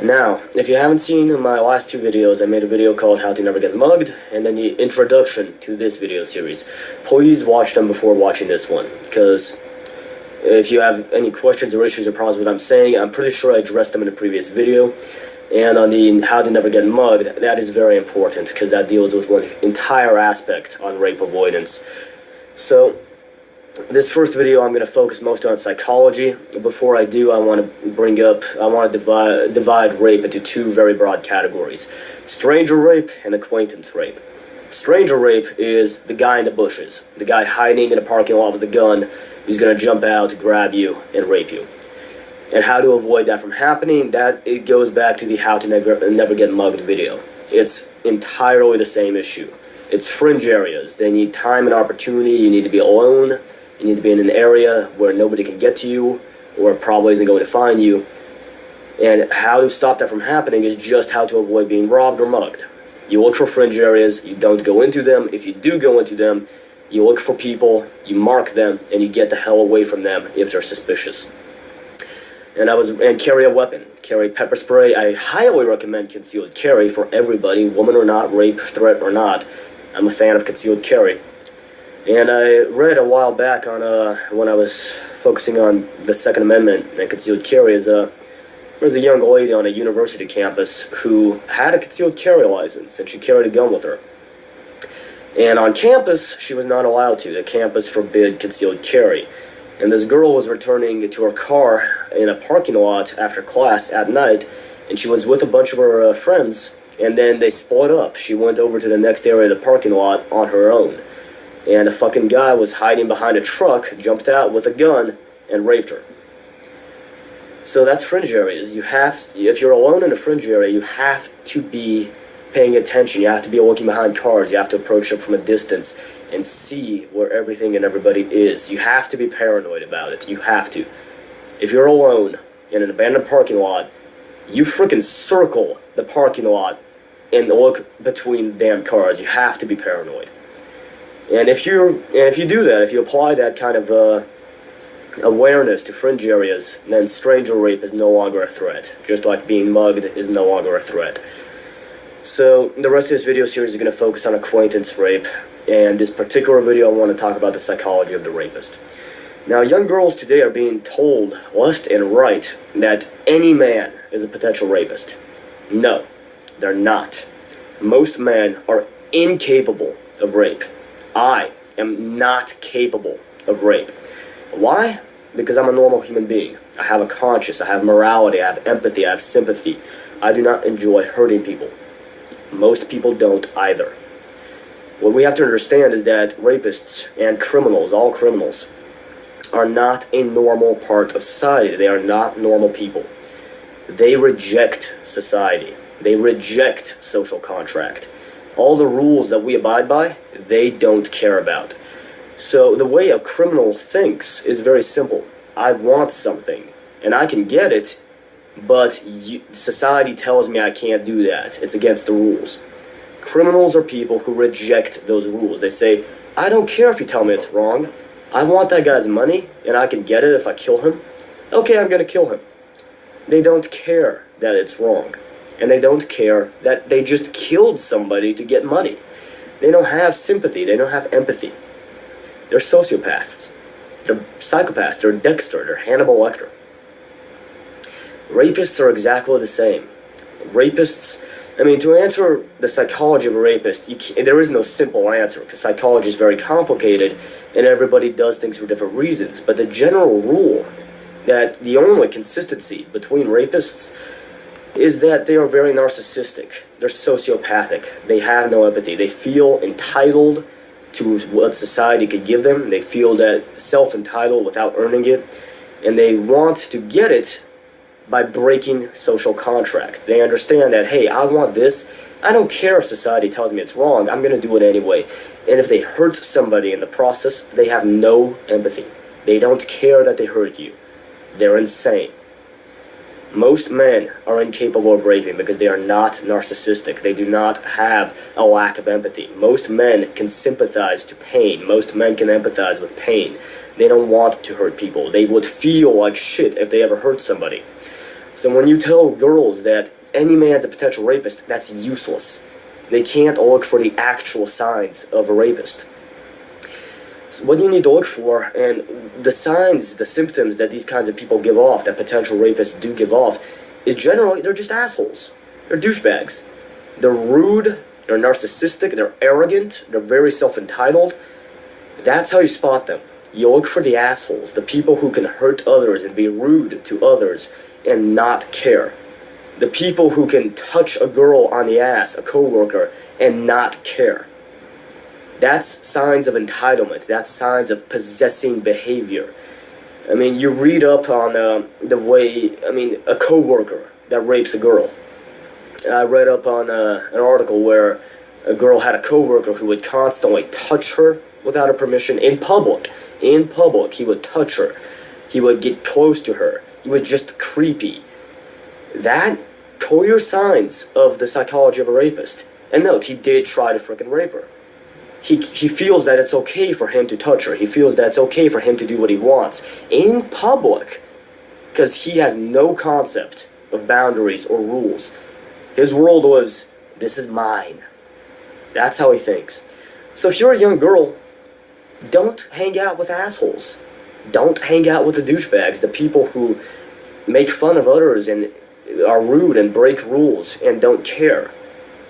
Now, if you haven't seen my last two videos, I made a video called How to Never Get Mugged, and then the introduction to this video series. Please watch them before watching this one, because if you have any questions or issues or problems with what I'm saying, I'm pretty sure I addressed them in a previous video. And on the How to Never Get Mugged, that is very important, because that deals with one entire aspect on rape avoidance. So, this first video I'm going to focus most on psychology. Before I do, I want to divide rape into two very broad categories. Stranger rape and acquaintance rape. Stranger rape is the guy in the bushes, the guy hiding in a parking lot with a gun who's going to jump out, grab you, and rape you. And how to avoid that from happening, it goes back to the How to Never Get Mugged video. It's entirely the same issue. It's fringe areas. They need time and opportunity. You need to be alone. You need to be in an area where nobody can get to you, or probably isn't going to find you. And how to stop that from happening is just how to avoid being robbed or mugged. You look for fringe areas, you don't go into them. If you do go into them, you look for people, you mark them, and you get the hell away from them if they're suspicious. And carry a weapon. Carry pepper spray. I highly recommend concealed carry for everybody, woman or not, rape threat or not. I'm a fan of concealed carry. And I read a while back on when I was focusing on the Second Amendment and concealed carry, there was a young lady on a university campus who had a concealed carry license, and she carried a gun with her. And on campus, she was not allowed to. The campus forbid concealed carry. And this girl was returning to her car in a parking lot after class at night, and she was with a bunch of her friends, and then they split up. She went over to the next area of the parking lot on her own. And a fucking guy was hiding behind a truck, jumped out with a gun, and raped her. So that's fringe areas. If you're alone in a fringe area, you have to be paying attention. You have to be looking behind cars. You have to approach them from a distance and see where everything and everybody is. You have to be paranoid about it. You have to. If you're alone in an abandoned parking lot, you frickin' circle the parking lot and look between damn cars. You have to be paranoid. And if you do that, if you apply that kind of awareness to fringe areas, then stranger rape is no longer a threat. Just like being mugged is no longer a threat. So the rest of this video series is going to focus on acquaintance rape. And this particular video I want to talk about the psychology of the rapist. Now, young girls today are being told left and right that any man is a potential rapist. No, they're not. Most men are incapable of rape. I am not capable of rape. Why? Because I'm a normal human being. I have a conscience, I have morality, I have empathy, I have sympathy. I do not enjoy hurting people. Most people don't either. What we have to understand is that rapists and criminals, all criminals, are not a normal part of society. They are not normal people. They reject society. They reject social contract. All the rules that we abide by, they don't care about. So the way a criminal thinks is very simple. I want something, and I can get it, but society tells me I can't do that. It's against the rules. Criminals are people who reject those rules. They say, I don't care if you tell me it's wrong. I want that guy's money, and I can get it if I kill him. Okay, I'm going to kill him. They don't care that it's wrong. And they don't care that they just killed somebody to get money. They don't have sympathy. They don't have empathy. They're sociopaths. They're psychopaths. They're Dexter. They're Hannibal Lecter. Rapists are exactly the same. Rapists, to answer the psychology of a rapist, there is no simple answer, because psychology is very complicated, and everybody does things for different reasons. But the general rule, that the only consistency between rapists is that they are very narcissistic. They're sociopathic. They have no empathy. They feel entitled to what society could give them. They feel that self-entitled without earning it. And they want to get it by breaking social contract. They understand that, hey, I want this. I don't care if society tells me it's wrong. I'm going to do it anyway. And if they hurt somebody in the process, they have no empathy. They don't care that they hurt you. They're insane. Most men are incapable of raping because they are not narcissistic. They do not have a lack of empathy. Most men can sympathize to pain. Most men can empathize with pain. They don't want to hurt people. They would feel like shit if they ever hurt somebody. So when you tell girls that any man's a potential rapist, that's useless. They can't look for the actual signs of a rapist. So what you need to look for, and the signs, the symptoms that these kinds of people give off, that potential rapists do give off, is generally they're just assholes. They're douchebags. They're rude, they're narcissistic, they're arrogant, they're very self-entitled. That's how you spot them. You look for the assholes, the people who can hurt others and be rude to others and not care. The people who can touch a girl on the ass, a coworker, and not care. That's signs of entitlement. That's signs of possessing behavior. I mean, you read up on the way, a coworker that rapes a girl. I read up on an article where a girl had a coworker who would constantly touch her without her permission in public. In public, he would touch her. He would get close to her. He was just creepy. That clear signs of the psychology of a rapist. And note, he did try to frickin' rape her. He feels that it's okay for him to touch her. He feels that it's okay for him to do what he wants in public, because he has no concept of boundaries or rules. His world was, this is mine. That's how he thinks. So if you're a young girl, don't hang out with assholes. Don't hang out with the douchebags, the people who make fun of others and are rude and break rules and don't care.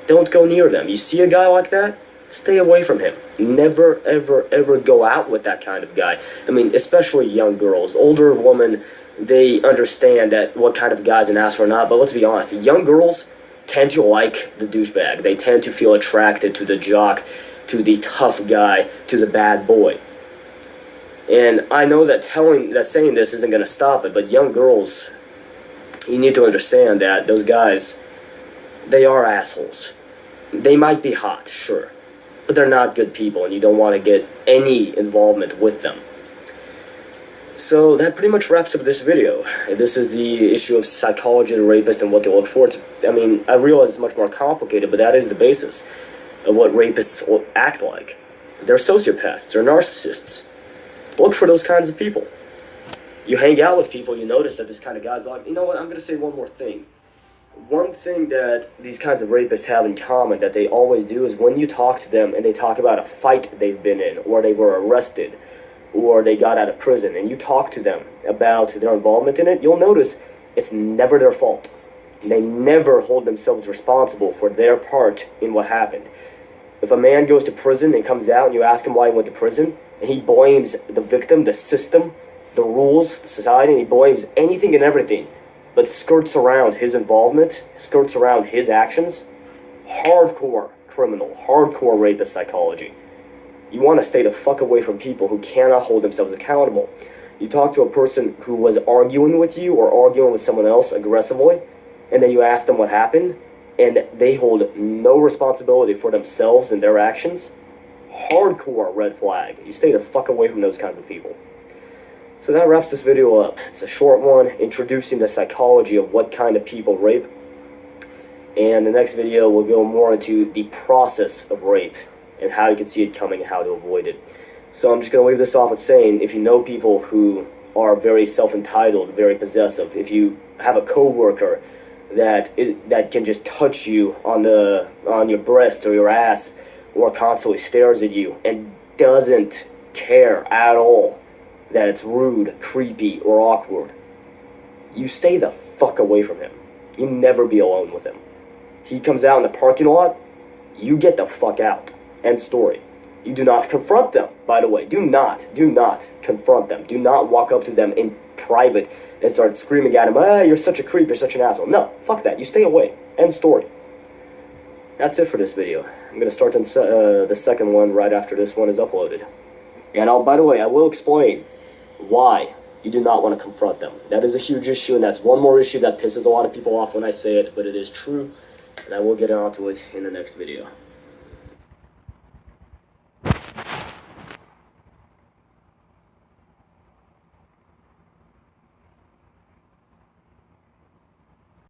Don't go near them. You see a guy like that? Stay away from him. Never, ever, ever go out with that kind of guy. I mean, especially young girls. Older women, they understand that what kind of guy's an asshole or not, but let's be honest, young girls tend to like the douchebag. They tend to feel attracted to the jock, to the tough guy, to the bad boy. And I know that saying this isn't going to stop it, but young girls, you need to understand that those guys, they are assholes. They might be hot, sure, but they're not good people, and you don't want to get any involvement with them. So that pretty much wraps up this video. This is the issue of psychology of the rapist and what to look for. I realize it's much more complicated, but that is the basis of what rapists act like. They're sociopaths, they're narcissists. Look for those kinds of people. You hang out with people, you notice that this kind of guy's like, you know what, I'm going to say one more thing. One thing that these kinds of rapists have in common that they always do is when you talk to them and they talk about a fight they've been in, or they were arrested, or they got out of prison, and you talk to them about their involvement in it, you'll notice it's never their fault. They never hold themselves responsible for their part in what happened. If a man goes to prison and comes out and you ask him why he went to prison, and he blames the victim, the system, the rules, the society, and he blames anything and everything, but skirts around his involvement, skirts around his actions, hardcore criminal, hardcore rapist psychology. You want to stay the fuck away from people who cannot hold themselves accountable. You talk to a person who was arguing with you or arguing with someone else aggressively, and then you ask them what happened, and they hold no responsibility for themselves and their actions. Hardcore red flag. You stay the fuck away from those kinds of people. So that wraps this video up. It's a short one, introducing the psychology of what kind of people rape. And the next video will go more into the process of rape and how you can see it coming and how to avoid it. So I'm just going to leave this off with saying, if you know people who are very self-entitled, very possessive, if you have a coworker that can just touch you on your breast or your ass, or constantly stares at you and doesn't care at all that it's rude, creepy, or awkward, you stay the fuck away from him. You never be alone with him. He comes out in the parking lot, you get the fuck out. End story. You do not confront them, by the way. Do not confront them. Do not walk up to them in private and start screaming at him, you're such a creep, you're such an asshole. No, fuck that. You stay away. End story. That's it for this video. I'm going to start the second one right after this one is uploaded. And by the way, I will explain why you do not want to confront them. That is a huge issue, and that's one more issue that pisses a lot of people off when I say it, but it is true, and I will get onto it in the next video.